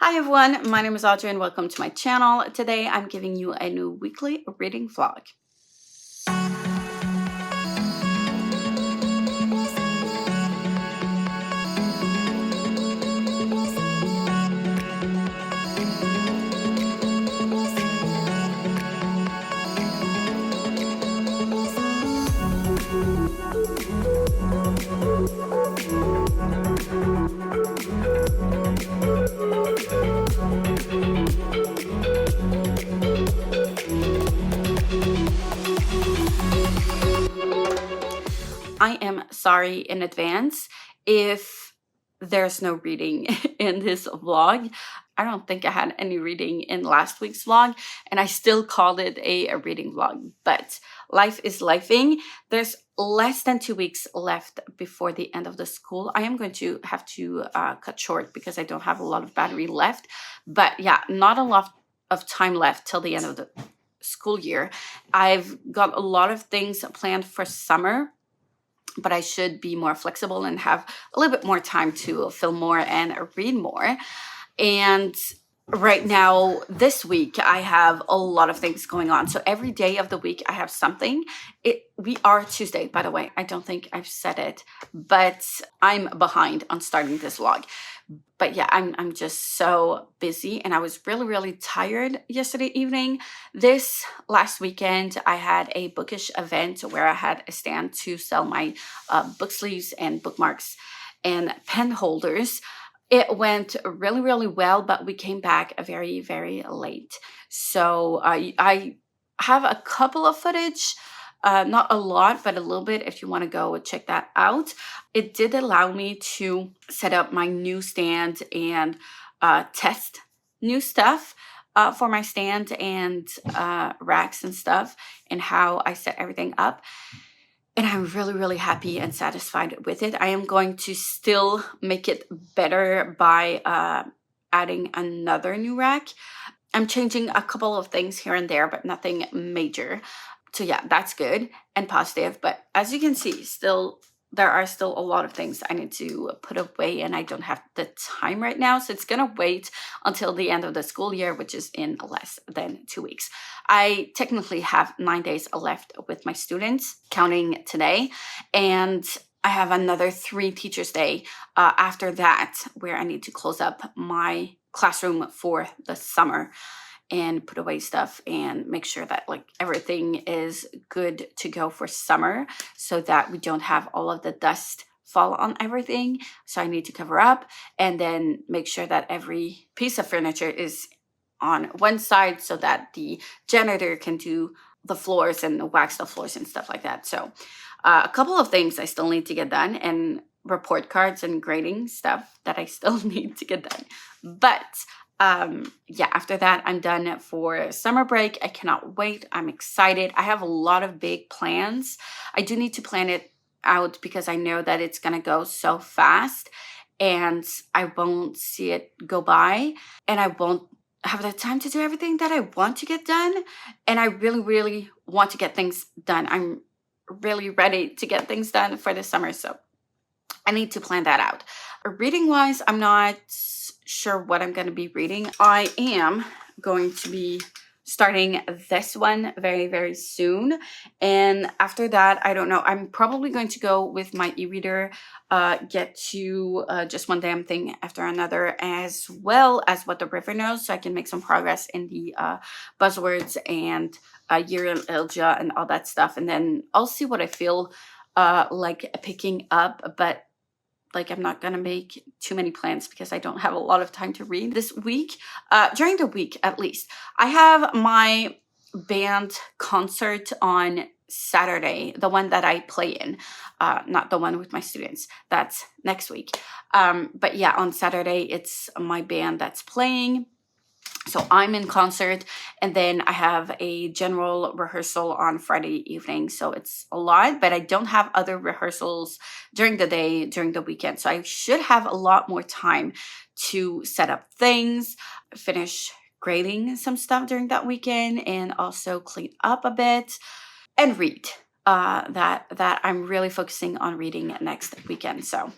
Hi everyone, my name is Audrey and welcome to my channel. Today I'm giving you a new weekly reading vlog. I am sorry in advance if there's no reading in this vlog. I don't think I had any reading in last week's vlog, and I still called it a reading vlog, but life is lifing. There's less than 2 weeks left before the end of the school. I am going to have to cut short because I don't have a lot of battery left, but yeah, not a lot of time left till the end of the school year. I've got a lot of things planned for summer, but I should be more flexible and have a little bit more time to film more and read more. And right now, this week, I have a lot of things going on. So every day of the week, I have something. We are Tuesday, by the way. I don't think I've said it, but I'm behind on starting this vlog. But yeah, I'm just so busy, and I was really tired yesterday evening. This last weekend, I had a bookish event where I had a stand to sell my book sleeves and bookmarks and pen holders. It went really well, but we came back very late. So I have a couple of footage, not a lot, but a little bit if you want to go check that out. It did allow me to set up my new stand and test new stuff for my stand and racks and stuff, and how I set everything up. And I'm really happy and satisfied with it. I am going to still make it better by adding another new rack. I'm changing a couple of things here and there, but nothing major. So yeah, that's good and positive. But as you can see, there are still a lot of things I need to put away, and I don't have the time right now. So it's gonna wait until the end of the school year, which is in less than 2 weeks. I technically have 9 days left with my students, counting today. And I have another 3 Teachers' Day after that, where I need to close up my classroom for the summer and put away stuff and make sure that like everything is good to go for summer, so that we don't have all of the dust fall on everything. So I need to cover up and then make sure that every piece of furniture is on one side so that the janitor can do the floors and wax the floors and stuff like that. So a couple of things I still need to get done, and report cards and grading stuff that I still need to get done. But yeah, after that, I'm done for summer break. I cannot wait. I'm excited. I have a lot of big plans. I do need to plan it out because I know that it's going to go so fast and I won't see it go by, and I won't have the time to do everything that I want to get done. And I really want to get things done. I'm really ready to get things done for the summer. So I need to plan that out. Reading wise, I'm not sure what I'm going to be reading. I am going to be starting this one very soon, and after that, I don't know. I'm probably going to go with my e-reader, get to just one damn thing after another, as well as What the River Knows, so I can make some progress in the buzzwords and year in Ilja and all that stuff. And then I'll see what I feel like picking up, but like I'm not gonna make too many plans because I don't have a lot of time to read this week. During the week, at least, I have my band concert on Saturday, the one that I play in, not the one with my students. That's next week. But yeah, on Saturday, it's my band that's playing. So I'm in concert, and then I have a general rehearsal on Friday evening. So it's a lot, but I don't have other rehearsals during the day, during the weekend. So I should have a lot more time to set up things, finish grading some stuff during that weekend, and also clean up a bit and read. That I'm really focusing on reading next weekend. So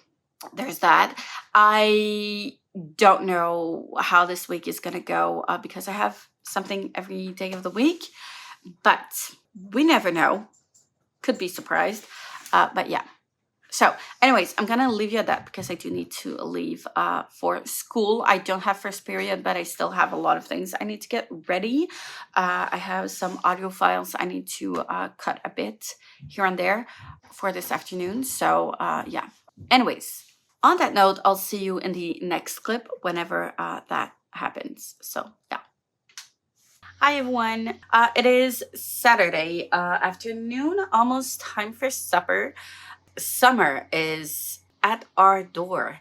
there's that. I don't know how this week is gonna go because I have something every day of the week, but we never know. Could be surprised. But yeah. So anyways, I'm gonna leave you at that because I do need to leave for school. I don't have first period, but I still have a lot of things I need to get ready. I have some audio files I need to cut a bit here and there for this afternoon. So yeah. Anyways, on that note, I'll see you in the next clip whenever that happens. So yeah. Hi everyone. It is Saturday afternoon, almost time for supper. Summer is at our door.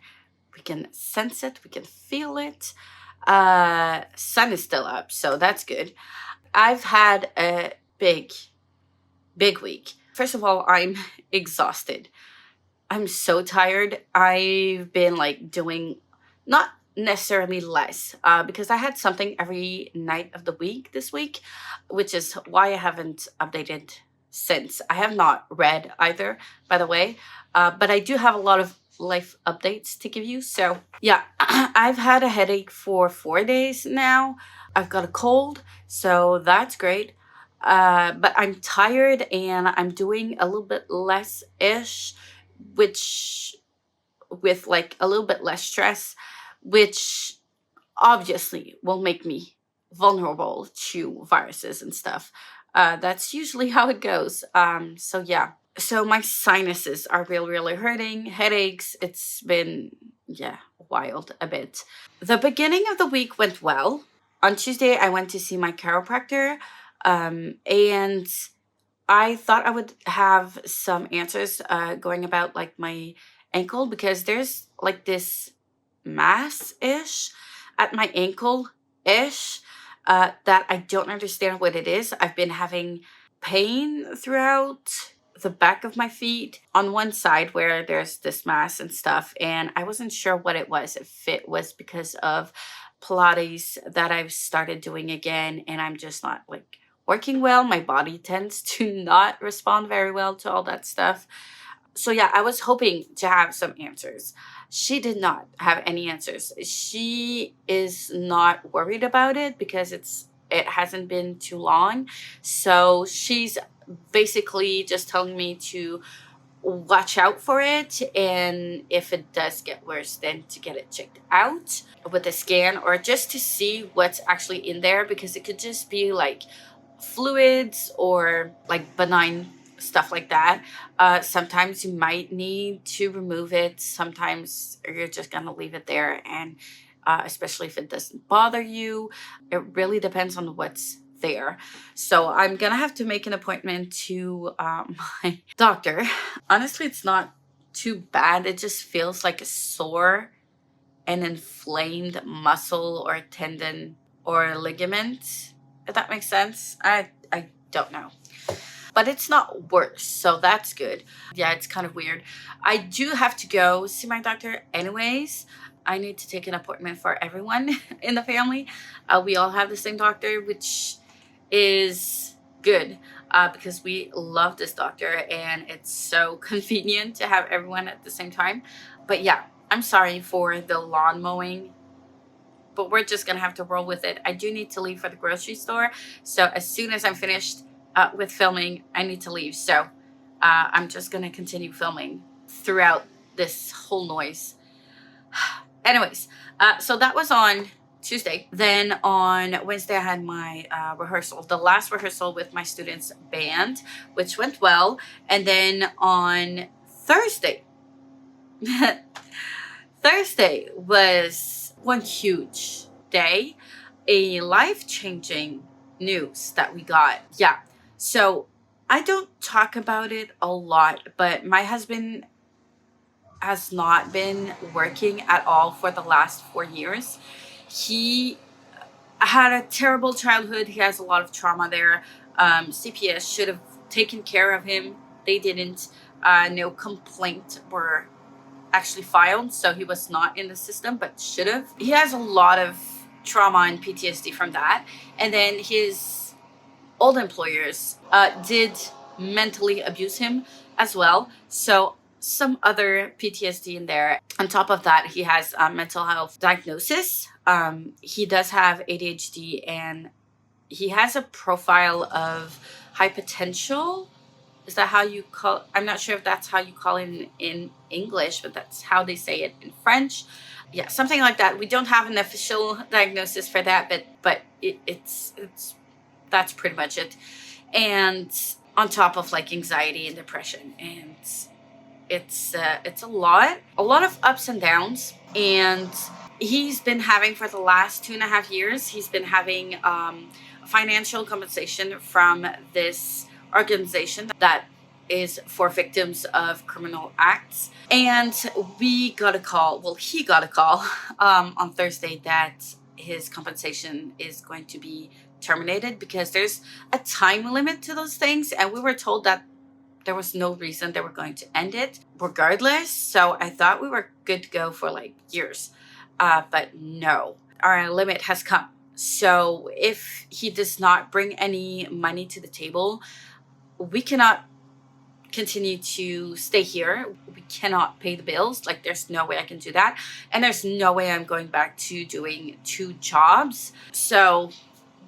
We can sense it, we can feel it. Sun is still up, so that's good. I've had a big week. First of all, I'm exhausted. I'm so tired. I've been like doing not necessarily less because I had something every night of the week this week, which is why I haven't updated since. I have not read either, by the way, but I do have a lot of life updates to give you. So yeah, I've had a headache for 4 days now. I've got a cold, so that's great. But I'm tired and I'm doing a little bit less-ish, which with like a little bit less stress, which obviously will make me vulnerable to viruses and stuff. That's usually how it goes. So yeah. So my sinuses are really hurting, headaches. It's been, yeah, wild a bit. The beginning of the week went well. On Tuesday, I went to see my chiropractor, and I thought I would have some answers going about like my ankle because there's like this mass-ish at my ankle-ish that I don't understand what it is. I've been having pain throughout the back of my feet on one side where there's this mass and stuff, and I wasn't sure what it was. If it was because of Pilates that I've started doing again and I'm just not like working well. My body tends to not respond very well to all that stuff. So yeah, I was hoping to have some answers. She did not have any answers. She is not worried about it because it hasn't been too long. So she's basically just telling me to watch out for it, and if it does get worse, then to get it checked out with a scan or just to see what's actually in there, because it could just be like fluids or like benign stuff like that. Sometimes you might need to remove it. Sometimes you're just gonna leave it there, and especially if it doesn't bother you, it really depends on what's there. So I'm gonna have to make an appointment to my doctor. Honestly, it's not too bad. It just feels like a sore and inflamed muscle or tendon or ligament, if that makes sense. I don't know, but it's not worse, so that's good. Yeah, it's kind of weird. I do have to go see my doctor anyways. I need to take an appointment for everyone in the family. We all have the same doctor, which is good because we love this doctor and it's so convenient to have everyone at the same time. But yeah, I'm sorry for the lawn mowing, but we're just gonna have to roll with it. I do need to leave for the grocery store, so as soon as I'm finished with filming, I need to leave. So I'm just gonna continue filming throughout this whole noise. Anyways, so that was on Tuesday. Then on Wednesday, I had my rehearsal, the last rehearsal with my students' band, which went well. And then on Thursday, Thursday was one huge day, a life-changing news that we got. Yeah, so I don't talk about it a lot, but my husband has not been working at all for the last 4 years. He had a terrible childhood. He has a lot of trauma there. CPS should have taken care of him. They didn't. No complaint were actually filed, so he was not in the system, but should have. He has a lot of trauma and PTSD from that. And then his old employers did mentally abuse him as well. So some other PTSD in there. On top of that, he has a mental health diagnosis. He does have ADHD, and he has a profile of high potential. Is that how you call? I'm not sure if that's how you call it in English, but that's how they say it in French. Yeah, something like that. We don't have an official diagnosis for that, but it's that's pretty much it. And on top of like anxiety and depression, and it's a lot of ups and downs. And he's been having, for the last 2.5 years, he's been having financial compensation from this organization that is for victims of criminal acts. And we got a call, well, he got a call on Thursday that his compensation is going to be terminated because there's a time limit to those things. And we were told that there was no reason they were going to end it regardless. So I thought we were good to go for like years. But no, our limit has come. So if he does not bring any money to the table, we cannot continue to stay here. We cannot pay the bills. Like, there's no way I can do that. And there's no way I'm going back to doing 2 jobs. So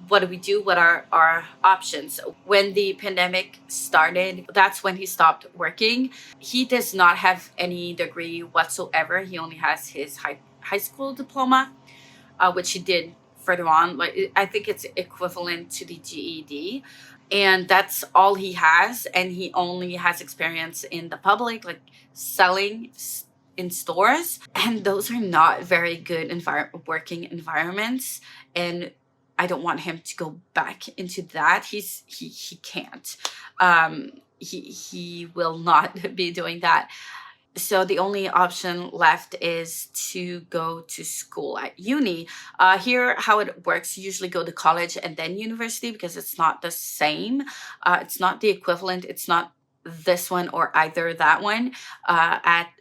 what do we do? What are our options? When the pandemic started, that's when he stopped working. He does not have any degree whatsoever. He only has his high school diploma, which he did further on. Like, I think it's equivalent to the GED. And that's all he has. And he only has experience in the public, like selling in stores. And those are not very good working environments. And I don't want him to go back into that. He can't. He will not be doing that. So the only option left is to go to school at uni. Here, how it works, you usually go to college and then university, because it's not the same. It's not the equivalent. It's not this one or either that one.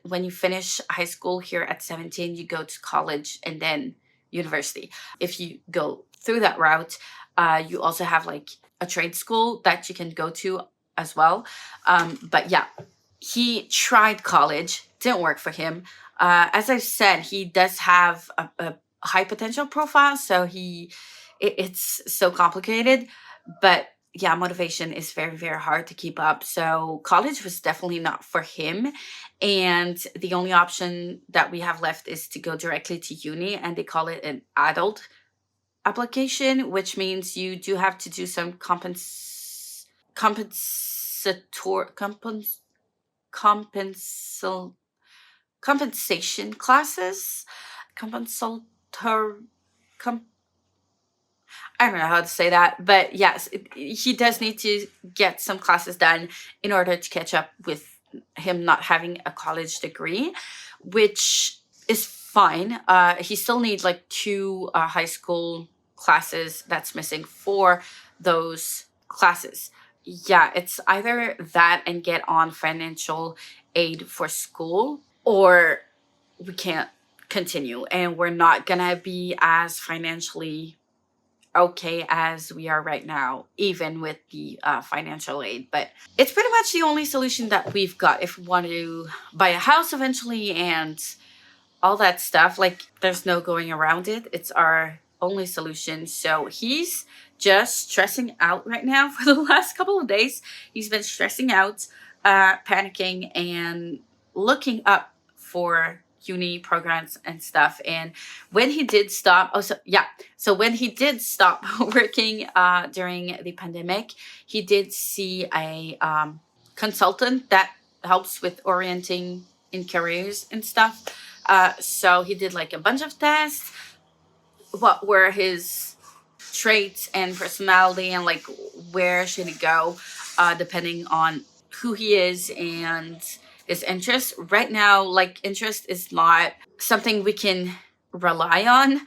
When you finish high school here at 17, you go to college and then university. If you go through that route, you also have like a trade school that you can go to as well. But yeah, he tried college, didn't work for him. As I said, he does have a high potential profile, so it's so complicated. But yeah, motivation is very, very hard to keep up. So college was definitely not for him. And the only option that we have left is to go directly to uni, and they call it an adult application, which means you do have to do some compensation classes. I don't know how to say that, but yes, he does need to get some classes done in order to catch up with him not having a college degree, which is fine. He still needs like 2 high school classes that's missing for those classes. Yeah, it's either that and get on financial aid for school, or we can't continue, and we're not gonna be as financially okay as we are right now, even with the financial aid. But it's pretty much the only solution that we've got if we want to buy a house eventually and all that stuff. Like, there's no going around it. It's our only solution. So he's just stressing out right now. For the last couple of days, he's been stressing out, panicking, and looking up for uni programs and stuff. And when he did stop, so when he did stop working during the pandemic, he did see a consultant that helps with orienting in careers and stuff. So he did like a bunch of tests. What were his traits and personality, and like where should he go, depending on who he is and his interest. Right now, like, interest is not something we can rely on,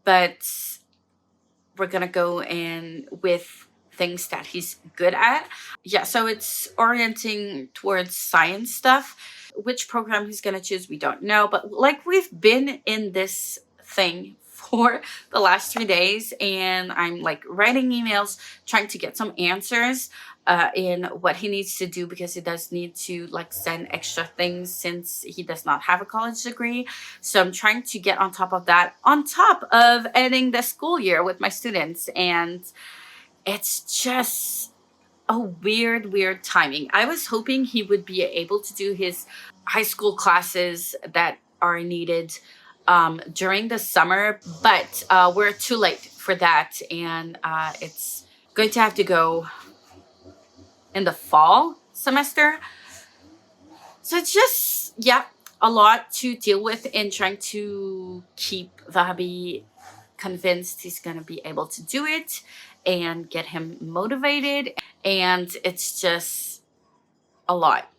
but we're gonna go in with things that he's good at. Yeah, so it's orienting towards science stuff. Which program he's gonna choose, we don't know. But like, we've been in this thing for the last 3 days, and I'm like writing emails, trying to get some answers in what he needs to do, because he does need to like send extra things since he does not have a college degree. So I'm trying to get on top of that, on top of ending the school year with my students. And it's just a weird timing. I was hoping he would be able to do his high school classes that are needed during the summer, but we're too late for that, and it's going to have to go in the fall semester. So it's just, yeah, a lot to deal with in trying to keep the hubby convinced he's going to be able to do it and get him motivated. And it's just a lot,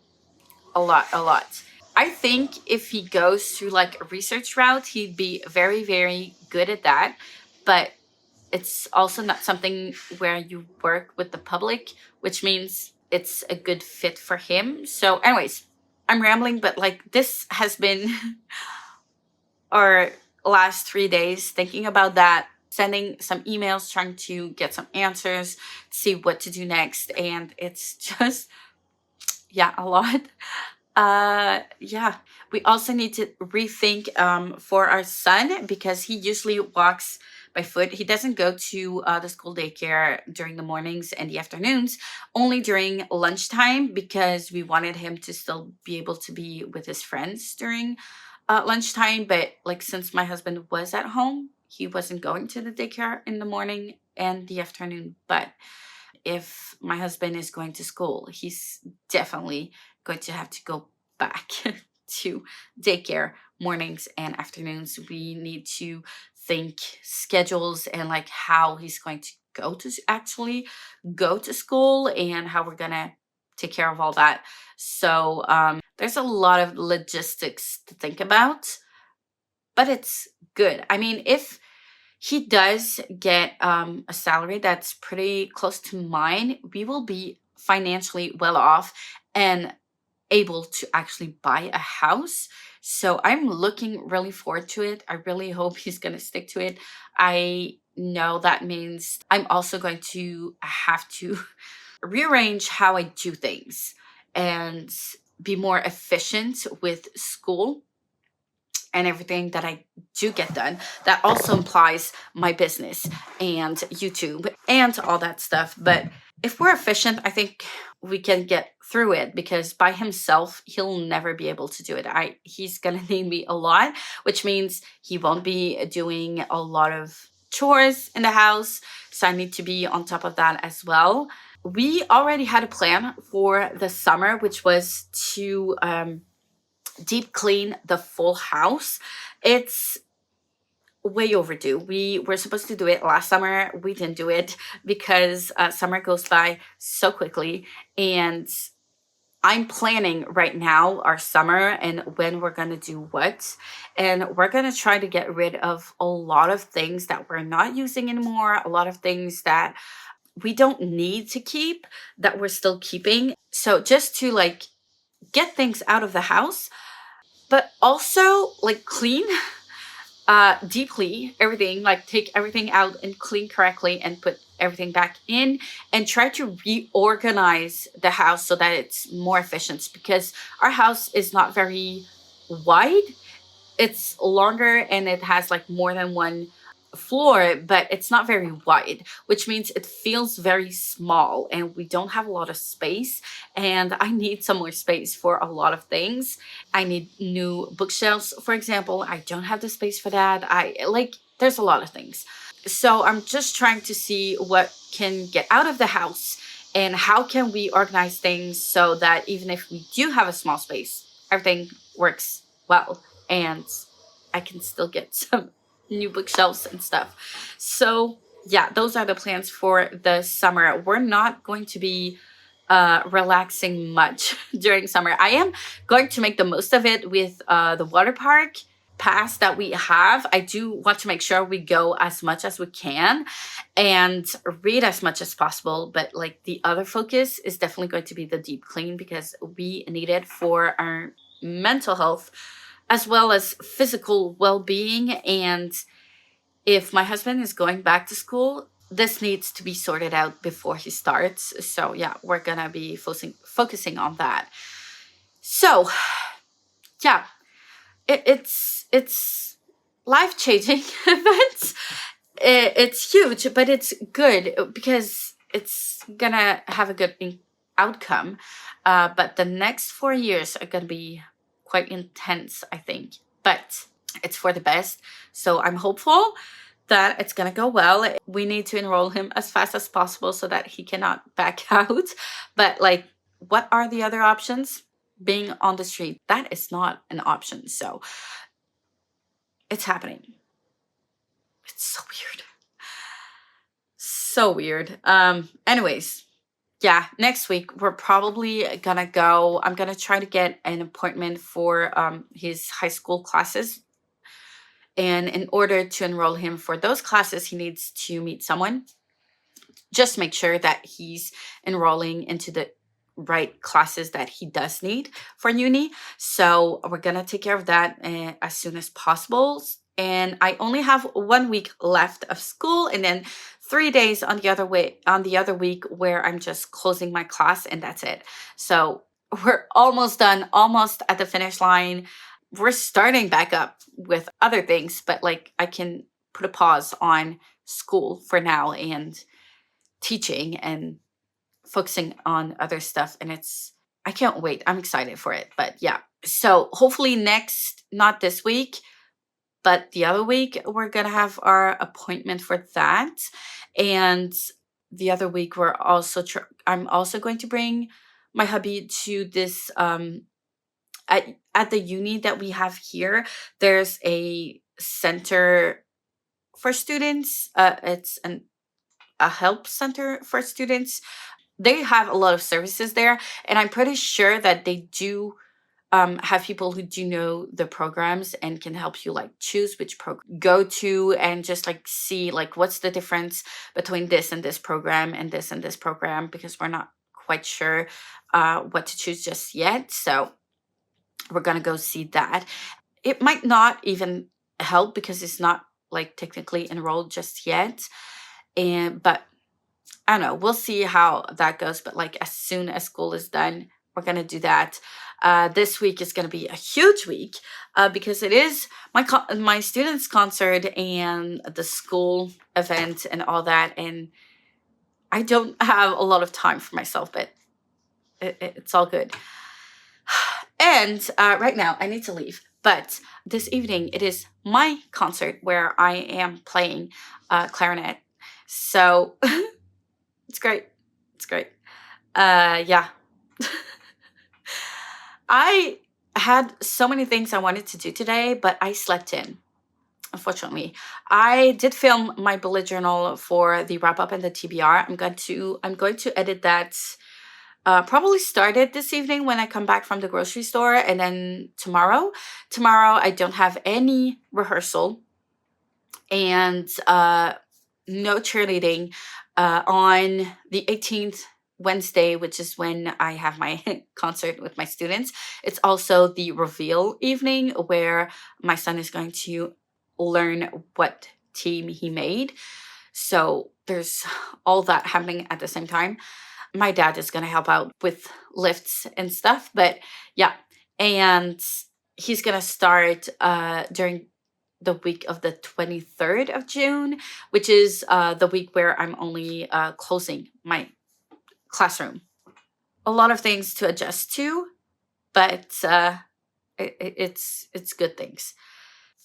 a lot, a lot. I think if he goes through like a research route, he'd be very good at that. But it's also not something where you work with the public, which means it's a good fit for him. So anyways, I'm rambling, but like this has been our last 3 days thinking about that, sending some emails, trying to get some answers, see what to do next. And it's just, yeah, a lot. Yeah, we also need to rethink for our son, because he usually walks by foot. He doesn't go to the school daycare during the mornings and the afternoons, only during lunchtime, because we wanted him to still be able to be with his friends during lunchtime. But like, since my husband was at home, he wasn't going to the daycare in the morning and the afternoon. But if my husband is going to school, he's definitely going to have to go back to daycare mornings and afternoons. We need to think schedules and like how he's going to actually go to school, and how we're gonna take care of all that. So there's a lot of logistics to think about, but it's good. I mean, if he does get a salary that's pretty close to mine, we will be financially well off and able to actually buy a house. So I'm looking really forward to it. I really hope he's going to stick to it. I know that means I'm also going to have to rearrange how I do things and be more efficient with school and everything that I do get done. That also implies my business and YouTube and all that stuff. But if we're efficient, I think we can get through it, because by himself, he'll never be able to do it. He's gonna need me a lot, which means he won't be doing a lot of chores in the house. So I need to be on top of that as well. We already had a plan for the summer, which was to deep clean the full house. It's way overdue. We were supposed to do it last summer. We didn't do it because summer goes by so quickly, and I'm planning right now our summer and when we're going to do what. And we're going to try to get rid of a lot of things that we're not using anymore, a lot of things that we don't need to keep that we're still keeping. So just to like get things out of the house, but also like clean deeply everything, like take everything out and clean correctly and put everything back in, and try to reorganize the house so that it's more efficient, because our house is not very wide. It's longer and it has like more than one floor, but it's not very wide, which means it feels very small and we don't have a lot of space. And I need some more space for a lot of things. I need new bookshelves, for example. I don't have the space for that. There's a lot of things. So I'm just trying to see what can get out of the house and how can we organize things so that even if we do have a small space, everything works well and I can still get some new bookshelves and stuff. So yeah, those are the plans for the summer. We're not going to be relaxing much during summer. I am going to make the most of it with the water park pass that we have. I do want to make sure we go as much as we can and read as much as possible. But like the other focus is definitely going to be the deep clean, because we need it for our mental health as well as physical well-being. And if my husband is going back to school, this needs to be sorted out before he starts. So yeah, we're gonna be focusing on that. So yeah, it's life changing events. It's huge, but it's good because it's gonna have a good outcome. But the next 4 years are gonna be quite intense, I think. But it's for the best. So I'm hopeful that it's gonna go well. We need to enroll him as fast as possible so that he cannot back out. But like, what are the other options? Being on the street, that is not an option. So it's happening. It's so weird. So weird. Anyways, yeah, next week we're probably gonna go. I'm gonna try to get an appointment for his high school classes. And in order to enroll him for those classes, he needs to meet someone. Just make sure that he's enrolling into the right classes that he does need for uni. So we're gonna take care of that as soon as possible. And I only have 1 week left of school, and then 3 days on the other week where I'm just closing my class, and that's it. So we're almost done, almost at the finish line. We're starting back up with other things, but like I can put a pause on school for now and teaching and focusing on other stuff. And I can't wait. I'm excited for it. But yeah, so hopefully not this week, but the other week, we're going to have our appointment for that. And the other week, I'm also going to bring my hubby to this, at the uni that we have here, there's a center for students. It's a help center for students. They have a lot of services there, and I'm pretty sure that they do have people who do know the programs and can help you like choose which program go to, and just like see like what's the difference between this and this program and this program, because we're not quite sure what to choose just yet. So we're gonna go see that. It might not even help because it's not like technically enrolled just yet, but I don't know. We'll see how that goes. But like as soon as school is done, we're gonna do that. This week is gonna be a huge week because it is my students' concert and the school event and all that, and I don't have a lot of time for myself, but it's all good. And right now I need to leave. But this evening it is my concert where I am playing clarinet. So it's great. It's great. Yeah. I had so many things I wanted to do today, but I slept in, unfortunately. I did film my bullet journal for the wrap up and the TBR. I'm going to edit that. Probably start it this evening when I come back from the grocery store, and then tomorrow I don't have any rehearsal and no cheerleading on the 18th, Wednesday, which is when I have my concert with my students. It's also the reveal evening where my son is going to learn what team he made. So there's all that happening at the same time. My dad is going to help out with lifts and stuff, but yeah. And he's going to start during the week of the 23rd of June, which is the week where I'm only closing my classroom. A lot of things to adjust to, but it's good things.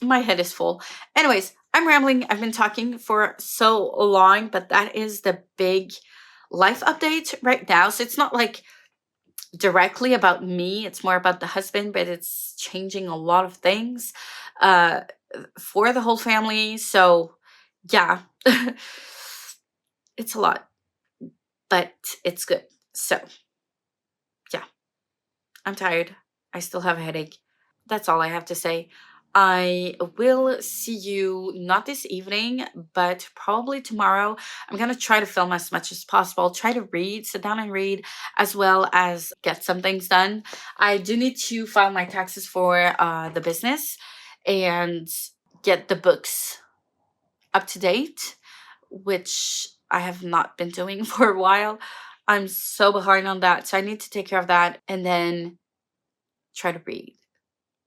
My head is full. Anyways, I'm rambling. I've been talking for so long, but that is the big life update right now. So it's not like directly about me. It's more about the husband, but it's changing a lot of things for the whole family. So yeah, it's a lot, but it's good. So yeah, I'm tired. I still have a headache. That's all I have to say. I will see you not this evening, but probably tomorrow. I'm going to try to film as much as possible, try to sit down and read, as well as get some things done. I do need to file my taxes for the business and get the books up to date, which I have not been doing for a while. I'm so behind on that. So I need to take care of that and then try to read.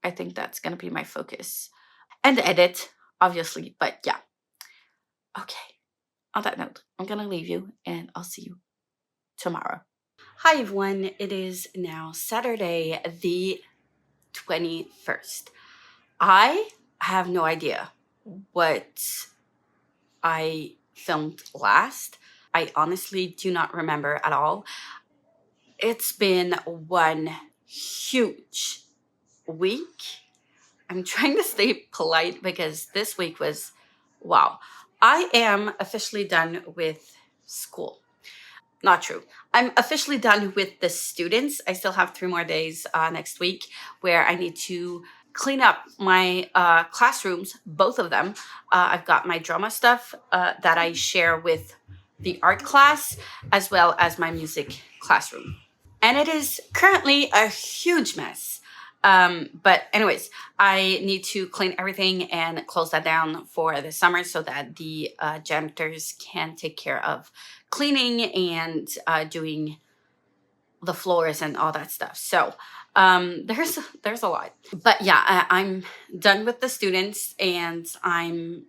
I think that's going to be my focus. And edit, obviously. But yeah. Okay. On that note, I'm going to leave you and I'll see you tomorrow. Hi, everyone. It is now Saturday, the 21st. I have no idea what I filmed last. I honestly do not remember at all. It's been one huge week. I'm trying to stay polite because this week was wow. I am officially done with school. Not true. I'm officially done with the students. I still have 3 more days next week where I need to clean up my classrooms, both of them. I've got my drama stuff that I share with the art class as well as my music classroom. And it is currently a huge mess. But anyways, I need to clean everything and close that down for the summer so that the janitors can take care of cleaning and doing the floors and all that stuff. So there's a lot. But yeah, I'm done with the students and I'm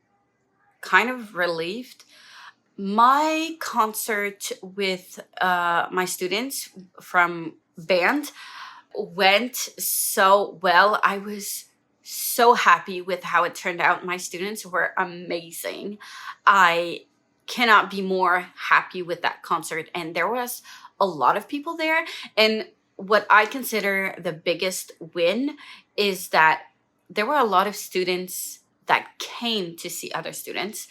kind of relieved. My concert with my students from band went so well. I was so happy with how it turned out. My students were amazing. I cannot be more happy with that concert. And there was a lot of people there. And what I consider the biggest win is that there were a lot of students that came to see other students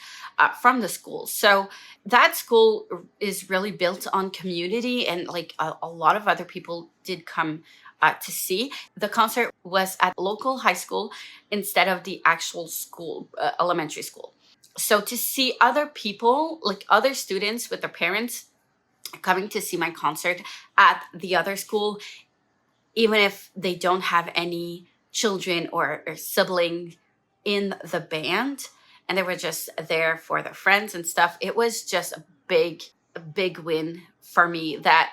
from the school. So that school is really built on community, and like a lot of other people did come to see. The concert was at local high school instead of the actual school, elementary school. So to see other people, like other students with their parents coming to see my concert at the other school, even if they don't have any children or sibling in the band, and they were just there for their friends and stuff, it was just a big win for me. That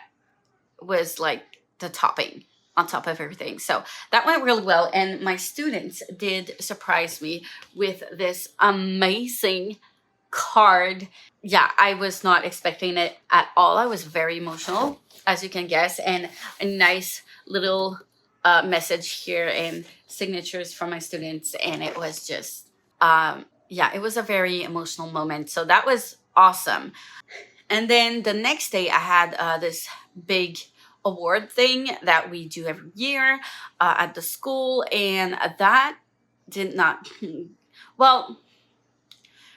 was like the topping on top of everything. So that went really well. And my students did surprise me with this amazing card. Yeah, I was not expecting it at all. I was very emotional, as you can guess, and a nice little message here and signatures from my students. And it was just, yeah, it was a very emotional moment. So that was awesome. And then the next day I had this big award thing that we do every year at the school. And that did not, well,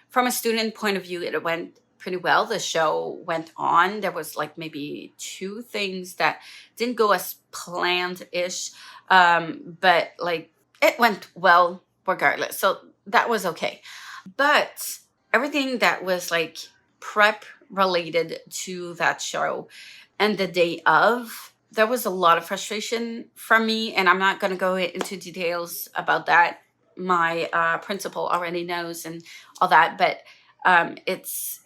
from a student point of view, it went pretty well. The show went on. There was like maybe 2 things that didn't go as planned-ish. But like it went well regardless. So that was okay. But everything that was like prep related to that show and the day of, there was a lot of frustration from me, and I'm not going to go into details about that. My principal already knows and all that, but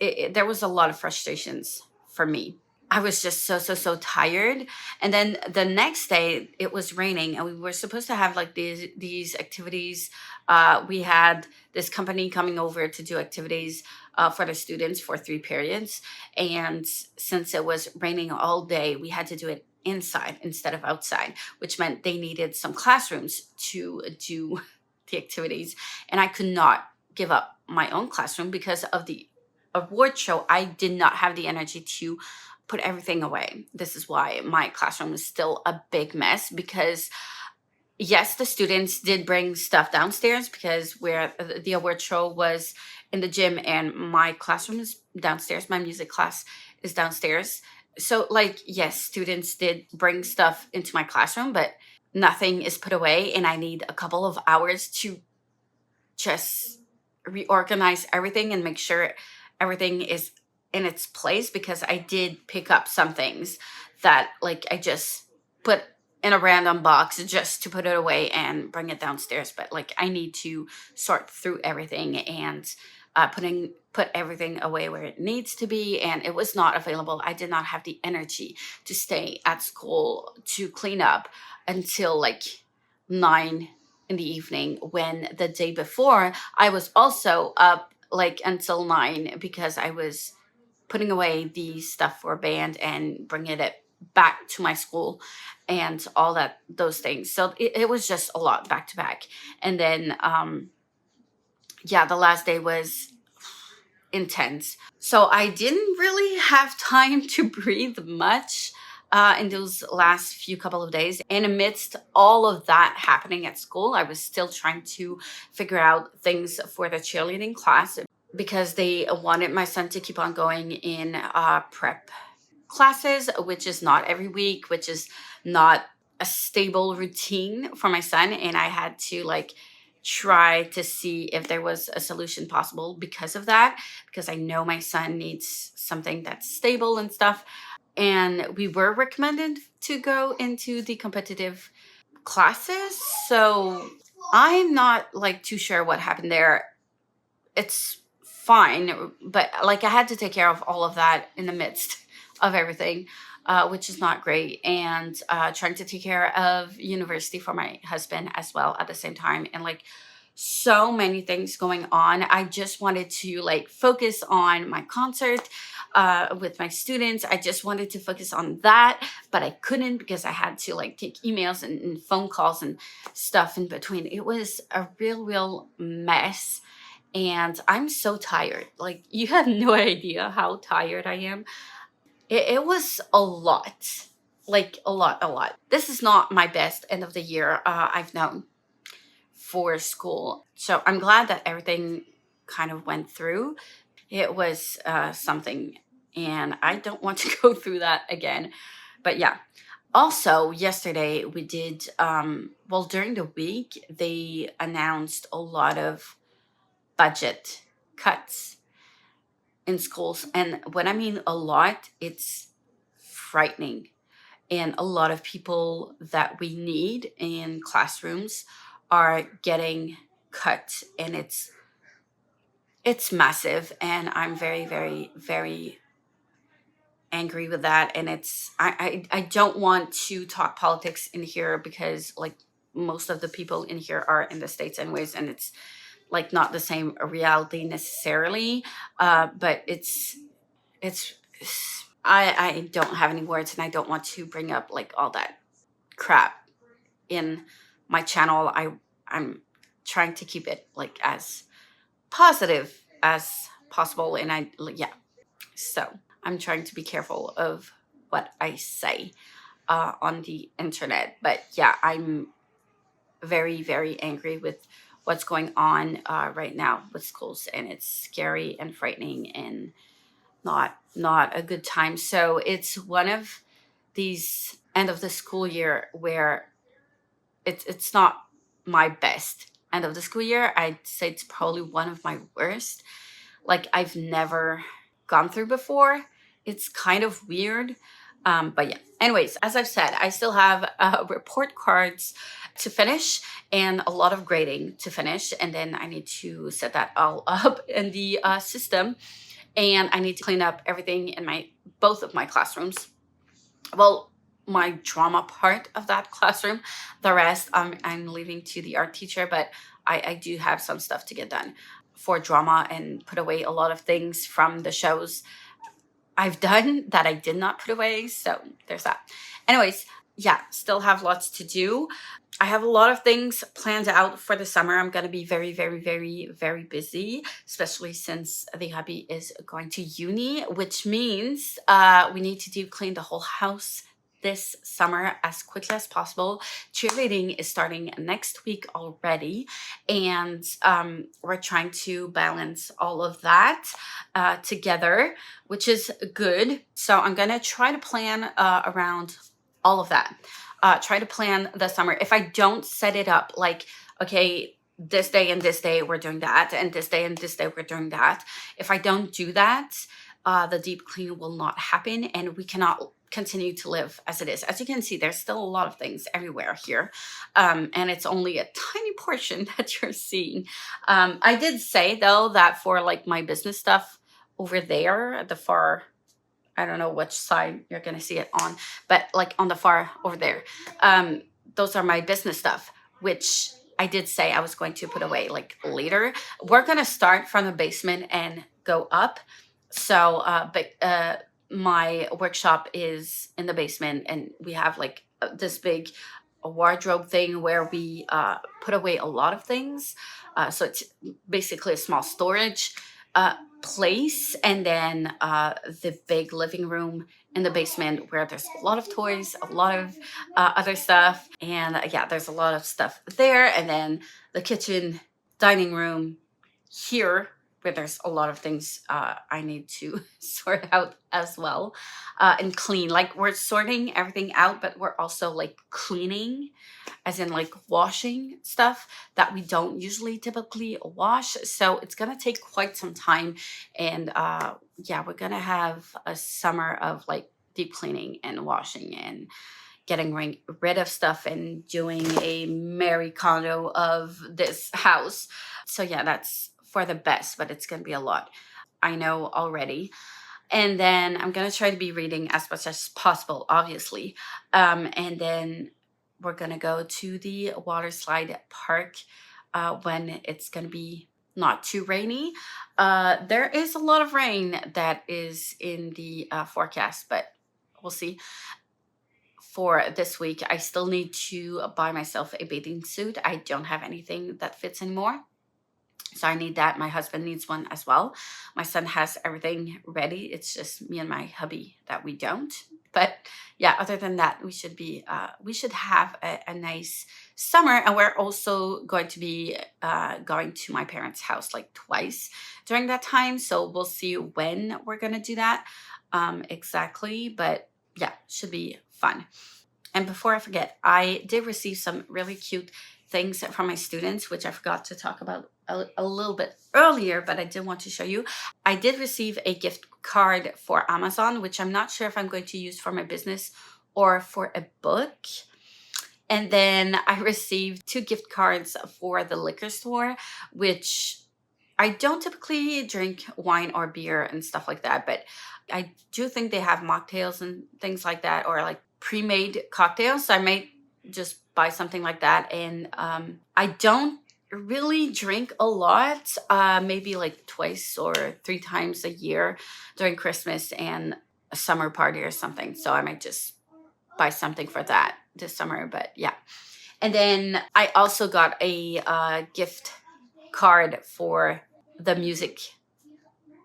there was a lot of frustrations for me. I was just so tired. And then the next day it was raining and we were supposed to have like these activities. We had this company coming over to do activities for the students for 3 periods. And since it was raining all day, we had to do it inside instead of outside, which meant they needed some classrooms to do the activities. And I could not give up my own classroom because of the award show. I did not have the energy to put everything away. This is why my classroom is still a big mess, because yes, the students did bring stuff downstairs because where the award show was in the gym and my classroom is downstairs. My music class is downstairs. So like, yes, students did bring stuff into my classroom, but nothing is put away. And I need a couple of hours to just reorganize everything and make sure everything is in its place, because I did pick up some things that like I just put in a random box just to put it away and bring it downstairs. But like I need to sort through everything and put everything away where it needs to be, and it was not available. I did not have the energy to stay at school to clean up until like 9 in the evening, when the day before I was also up like until 9 because I was putting away the stuff for band and bringing it back to my school and all that, those things. So it was just a lot back to back. And then yeah, the last day was intense. So I didn't really have time to breathe much in those last few couple of days. And amidst all of that happening at school, I was still trying to figure out things for the cheerleading class, because they wanted my son to keep on going in prep classes, which is not every week, which is not a stable routine for my son. And I had to like try to see if there was a solution possible because of that, because I know my son needs something that's stable and stuff. And we were recommended to go into the competitive classes. So I'm not like too sure what happened there. It's fine, but like I had to take care of all of that in the midst of everything, which is not great. And trying to take care of university for my husband as well at the same time, and like so many things going on. I just wanted to like focus on my concert with my students. I just wanted to focus on that, but I couldn't because I had to like take emails and phone calls and stuff in between. It was a real mess. And I'm so tired. Like, you have no idea how tired I am. It was a lot. Like, a lot. This is not my best end of the year I've known for school. So I'm glad that everything kind of went through. It was something. And I don't want to go through that again. But yeah. Also, yesterday we did, well, during the week, they announced a lot of budget cuts in schools. And when I mean a lot, it's frightening. And a lot of people that we need in classrooms are getting cut, and it's massive. And I'm very angry with that. And it's I don't want to talk politics in here, because like most of the people in here are in the States anyways, and it's like not the same reality necessarily, but it's I don't have any words, and I don't want to bring up like all that crap in my channel. I'm trying to keep it like as positive as possible, and yeah, so I'm trying to be careful of what I say on the internet. But yeah, I'm very angry with what's going on right now with schools, and it's scary and frightening and not a good time. So it's one of these end of the school year where it's not my best end of the school year. I'd say it's probably one of my worst, like I've never gone through before. It's kind of weird. But yeah, anyways, as I've said, I still have report cards to finish and a lot of grading to finish. And then I need to set that all up in the system. And I need to clean up everything in both of my classrooms. Well, my drama part of that classroom. The rest, I'm leaving to the art teacher, but I do have some stuff to get done for drama, and put away a lot of things from the shows I've done that I did not put away. So there's that. Anyways, yeah, still have lots to do. I have a lot of things planned out for the summer. I'm going to be very busy, especially since the hubby is going to uni, which means we need to clean the whole house this summer as quickly as possible. Cheerleading is starting next week already, and we're trying to balance all of that together, which is good. So I'm gonna try to plan around all of that. Try to plan the summer. If I don't set it up like, okay, this day and this day we're doing that, and this day and this day we're doing that. If I don't do that, the deep clean will not happen, and we cannot continue to live as it is. As you can see, there's still a lot of things everywhere here, and it's only a tiny portion that you're seeing. I did say though that for like my business stuff over there at the far, I don't know which side you're gonna see it on, but like on the far over there, those are my business stuff, which I did say I was going to put away like later. We're gonna start from the basement and go up. So, but my workshop is in the basement, and we have like this big wardrobe thing where we put away a lot of things. So it's basically a small storage place, and then the big living room in the basement where there's a lot of toys, a lot of other stuff, and yeah, there's a lot of stuff there. And then the kitchen, dining room here where there's a lot of things I need to sort out as well, and clean. Like we're sorting everything out, but we're also like cleaning, as in like washing stuff that we don't usually typically wash. So it's gonna take quite some time, and yeah, we're gonna have a summer of like deep cleaning and washing and getting rid of stuff and doing a Mary Kondo of this house. So yeah, that's for the best, but it's gonna be a lot, I know already. And then I'm gonna try to be reading as much as possible, obviously. And then we're gonna go to the water slide park when it's gonna be not too rainy. There is a lot of rain that is in the forecast, but we'll see. For this week, I still need to buy myself a bathing suit. I don't have anything that fits anymore, so I need that. My husband needs one as well. My son has everything ready. It's just me and my hubby that we don't. But yeah, other than that, we should have a nice summer. And we're also going to be going to my parents' house like twice during that time. So we'll see when we're gonna do that exactly. But yeah, should be fun. And before I forget, I did receive some really cute things from my students, which I forgot to talk about a little bit earlier, but I did want to show you. I did receive a gift card for Amazon, which I'm not sure if I'm going to use for my business or for a book. And then I received 2 gift cards for the liquor store, which I don't typically drink wine or beer and stuff like that, but I do think they have mocktails and things like that, or like pre-made cocktails. So I might just buy something like that. And I don't really drink a lot, maybe like twice or 3 times a year during Christmas and a summer party or something. So I might just buy something for that this summer. But yeah. And then I also got a gift card for the music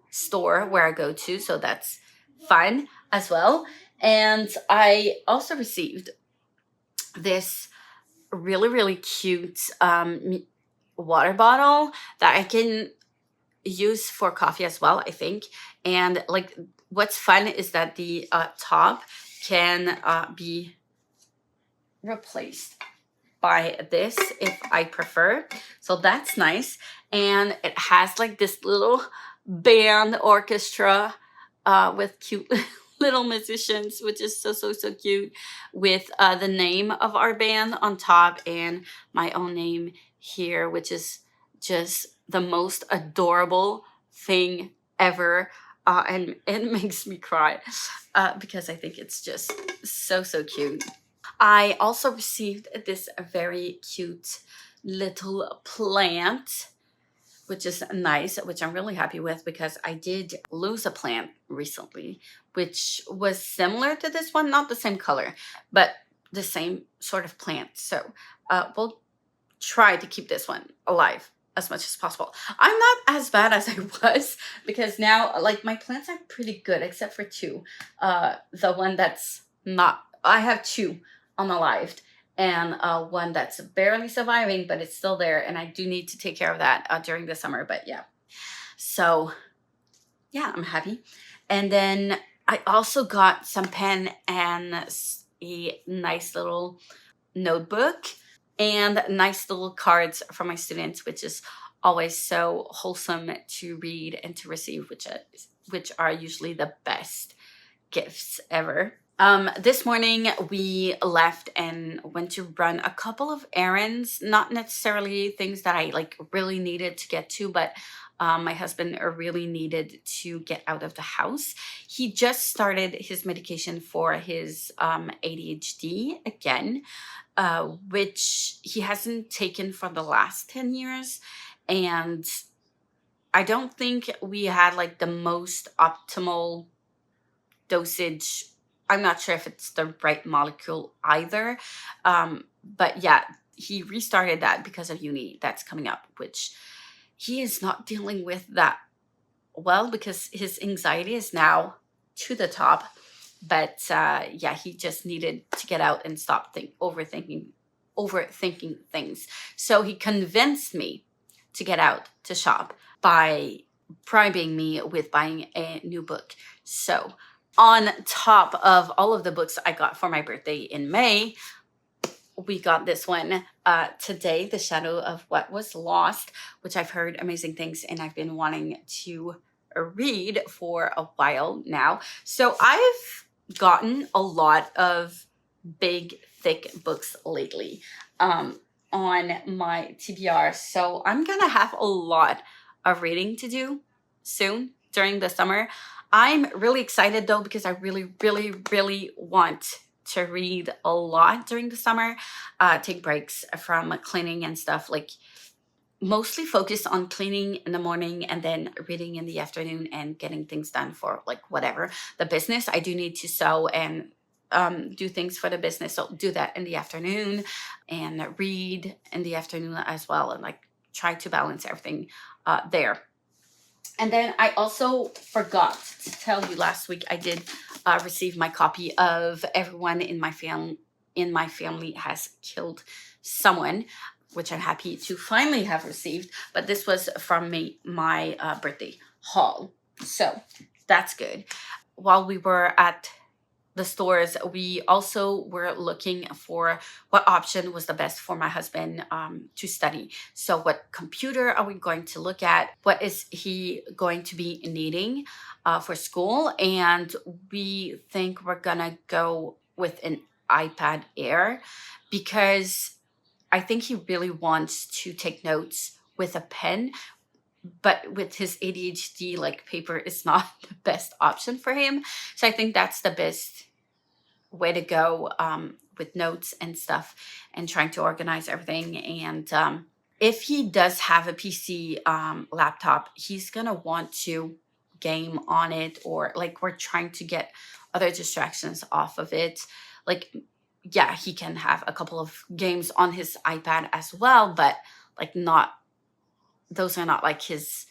store where I go to, so that's fun as well. And I also received this really cute water bottle that I can use for coffee as well, I think. And like what's fun is that the top can be replaced by this if I prefer. So that's nice. And it has like this little band orchestra with cute little musicians, which is so cute, with the name of our band on top and my own name here, which is just the most adorable thing ever. And it makes me cry because I think it's just so cute. I also received this very cute little plant, which is nice, which I'm really happy with because I did lose a plant recently, which was similar to this one, not the same color, but the same sort of plant. So we'll try to keep this one alive as much as possible. I'm not as bad as I was because now like my plants are pretty good except for 2. The one that's not, I have 2 unalived and one that's barely surviving, but it's still there, and I do need to take care of that during the summer. But yeah, so yeah, I'm happy. And then I also got some pen and a nice little notebook and nice little cards from my students, which is always so wholesome to read and to receive, which are usually the best gifts ever. This morning we left and went to run a couple of errands, not necessarily things that I like really needed to get to, but my husband really needed to get out of the house. He just started his medication for his ADHD again, which he hasn't taken for the last 10 years. And I don't think we had like the most optimal dosage. I'm not sure if it's the right molecule either. But yeah, he restarted that because of uni that's coming up, which he is not dealing with that well because his anxiety is now to the top. But yeah, he just needed to get out and stop overthinking things. So he convinced me to get out to shop by bribing me with buying a new book. So on top of all of the books I got for my birthday in May, we got this one today, The Shadow of What Was Lost, which I've heard amazing things and I've been wanting to read for a while now. So I've gotten a lot of big, thick books lately on my TBR. So I'm going to have a lot of reading to do soon during the summer. I'm really excited though, because I really, really, really want to read a lot during the summer, take breaks from cleaning and stuff, like mostly focus on cleaning in the morning and then reading in the afternoon and getting things done for like whatever the business. I do need to sew and do things for the business, so do that in the afternoon and read in the afternoon as well, and like try to balance everything there. And then I also forgot to tell you last week I did receive my copy of Everyone in My Family Has Killed Someone, which I'm happy to finally have received. But this was from my birthday haul, so that's good. While we were at the stores, we also were looking for what option was the best for my husband to study. So what computer are we going to look at? What is he going to be needing for school? And we think we're gonna go with an iPad Air because I think he really wants to take notes with a pen, but with his ADHD, like paper is not the best option for him. So I think that's the best way to go with notes and stuff and trying to organize everything. And if he does have a PC laptop, he's going to want to game on it, or like we're trying to get other distractions off of it. Like, yeah, he can have a couple of games on his iPad as well, but like those are not like his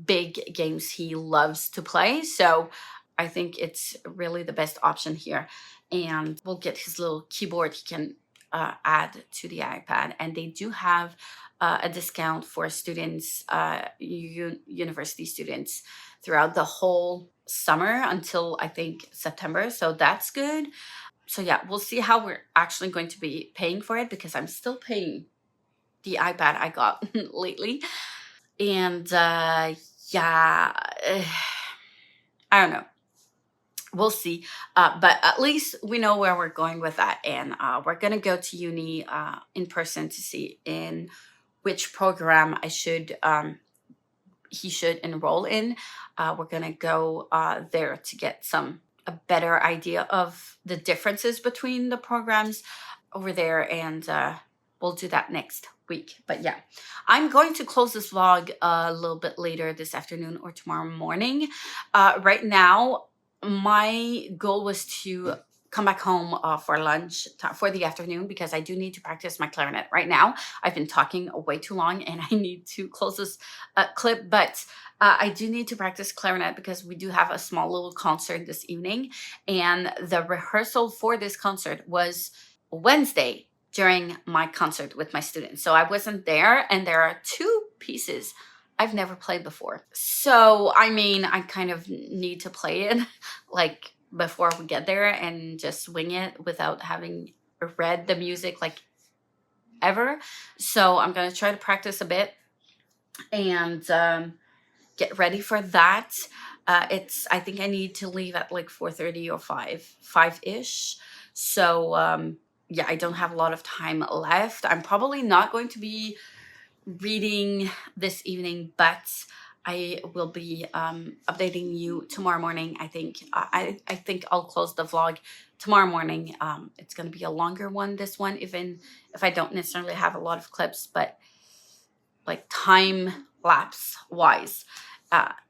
big games he loves to play. So I think it's really the best option here. And we'll get his little keyboard he can add to the iPad. And they do have a discount for students, university students, throughout the whole summer until I think September. So that's good. So yeah, we'll see how we're actually going to be paying for it, because I'm still paying the iPad I got lately. And yeah, I don't know. We'll see. But at least we know where we're going with that. And we're going to go to uni in person to see in which program he should enroll in. We're going to go there to get a better idea of the differences between the programs over there. And we'll do that next week. But yeah, I'm going to close this vlog a little bit later this afternoon or tomorrow morning. Right now, my goal was to come back home for lunch for the afternoon, because I do need to practice my clarinet right now. I've been talking way too long and I need to close this clip, but I do need to practice clarinet because we do have a small little concert this evening, and the rehearsal for this concert was Wednesday during my concert with my students. So I wasn't there, and there are two pieces I've never played before. So, I mean, I kind of need to play it like before we get there and just wing it without having read the music like ever. So I'm going to try to practice a bit and get ready for that. I think I need to leave at like 4:30 or 5-ish. So yeah, I don't have a lot of time left. I'm probably not going to be reading this evening, but I will be updating you tomorrow morning. I think I think I'll close the vlog tomorrow morning. It's going to be a longer one, this one, even if I don't necessarily have a lot of clips, but like time lapse wise,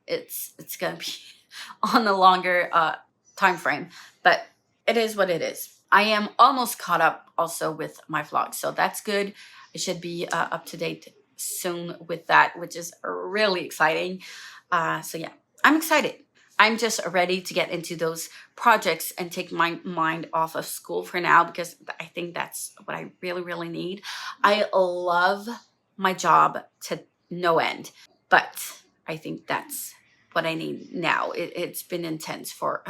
it's going to be on the longer time frame, but it is what it is. I am almost caught up also with my vlog, so that's good. I should be up to date soon with that, which is really exciting. So yeah, I'm excited. I'm just ready to get into those projects and take my mind off of school for now, because I think that's what I really, really need. I love my job to no end, but I think that's what I need now. It's been intense for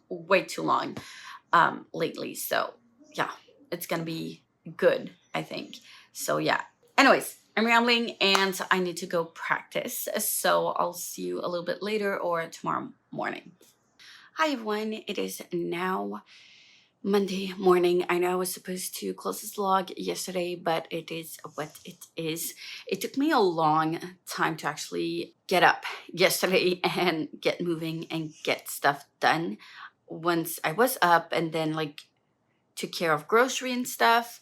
way too long lately. So yeah, it's gonna be good, I think. So yeah. Anyways, I'm rambling and I need to go practice. So I'll see you a little bit later or tomorrow morning. Hi everyone, it is now Monday morning. I know I was supposed to close this vlog yesterday, but it is what it is. It took me a long time to actually get up yesterday and get moving and get stuff done. Once I was up and then like took care of grocery and stuff,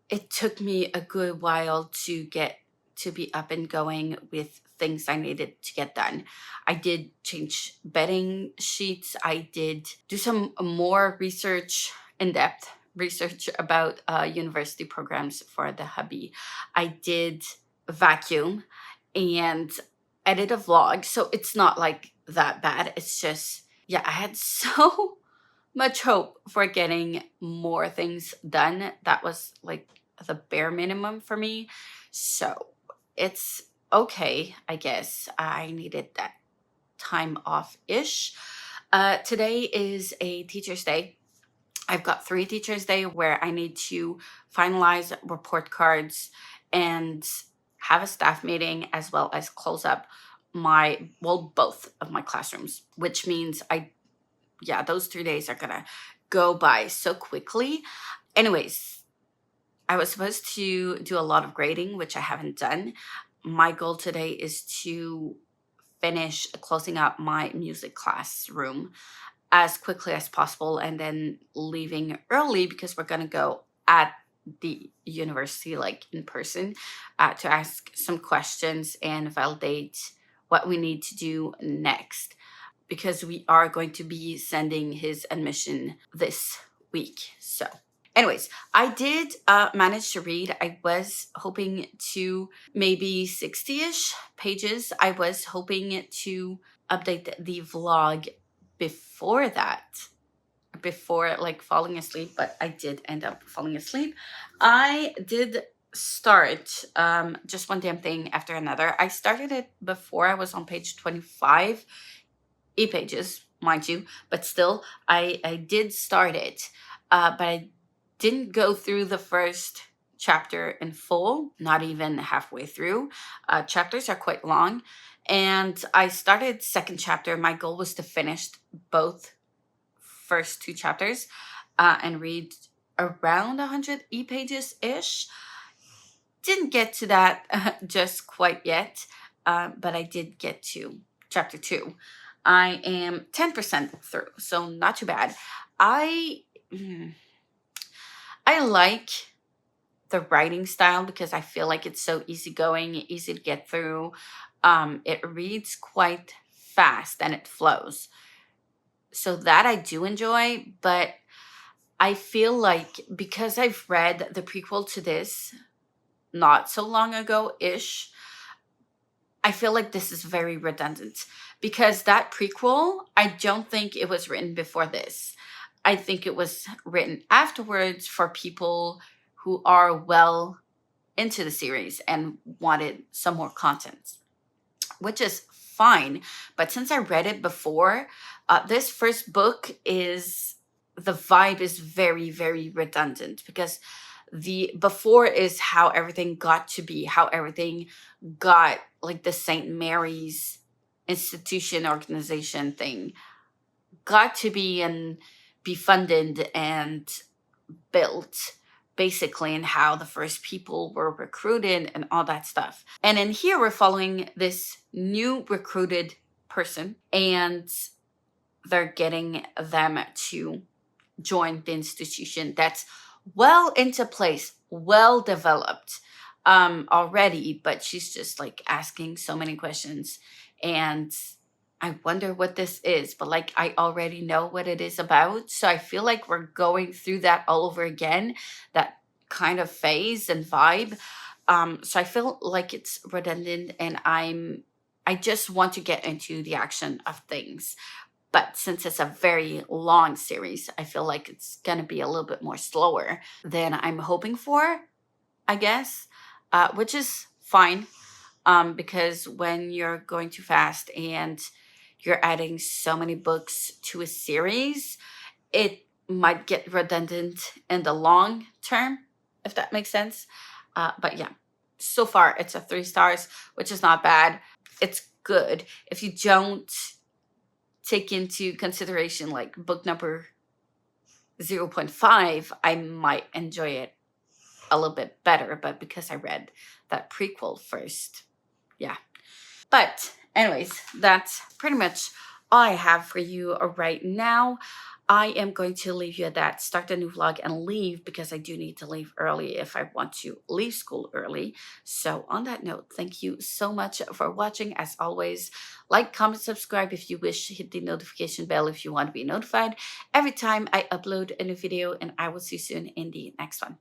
it took me a good while to get to be up and going with things I needed to get done. I did change bedding sheets. I did do some more research, in-depth research about university programs for the hubby. I did vacuum and edit a vlog. So it's not like that bad. It's just, yeah, I had so much hope for getting more things done. That was like the bare minimum for me. So it's okay, I guess. I needed that time off-ish. Today is a teacher's day. I've got 3 teachers' day where I need to finalize report cards and have a staff meeting, as well as close up both of my classrooms, which means those 3 days are gonna go by so quickly. Anyways, I was supposed to do a lot of grading, which I haven't done. My goal today is to finish closing up my music classroom as quickly as possible and then leaving early, because we're gonna go at the university, like in person, to ask some questions and validate what we need to do next, because we are going to be sending his admission this week. So anyways, I did manage to read. I was hoping to maybe 60-ish pages. I was hoping to update the vlog before that, before like falling asleep, but I did end up falling asleep. I did start just one damn thing after another. I started it before I was on page 25, 8 pages, mind you, but still, I did start it, but I didn't go through the first chapter in full, not even halfway through. Chapters are quite long, and I started second chapter. My goal was to finish both first 2 chapters and read around 100 pages-ish. Didn't get to that just quite yet, but I did get to chapter 2. I am 10% through, so not too bad. I like the writing style because I feel like it's so easygoing, easy to get through. It reads quite fast and it flows. So that I do enjoy, but I feel like because I've read the prequel to this not so long ago-ish, I feel like this is very redundant, because that prequel, I don't think it was written before this. I think it was written afterwards for people who are well into the series and wanted some more content, which is fine. But since I read it before, this first book the vibe is very, very redundant, because the before is how everything got to be, how everything got like the St. Mary's institution organization thing got to be funded and built, basically, and how the first people were recruited and all that stuff. And in here, we're following this new recruited person, and they're getting them to join the institution that's well into place, well developed already, but she's just like asking so many questions. And I wonder what this is, but like I already know what it is about. So I feel like we're going through that all over again, that kind of phase and vibe. So I feel like it's redundant, and I just want to get into the action of things. But since it's a very long series, I feel like it's going to be a little bit more slower than I'm hoping for, I guess, which is fine, because when you're going too fast and you're adding so many books to a series, it might get redundant in the long term, if that makes sense. But yeah, so far it's a 3 stars, which is not bad. It's good. If you don't take into consideration like book number 0.5, I might enjoy it a little bit better, but because I read that prequel first, yeah. But anyways, that's pretty much all I have for you right now. I am going to leave you at that, start a new vlog and leave, because I do need to leave early if I want to leave school early. So on that note, thank you so much for watching. As always, like, comment, subscribe if you wish, hit the notification bell if you want to be notified every time I upload a new video, and I will see you soon in the next one.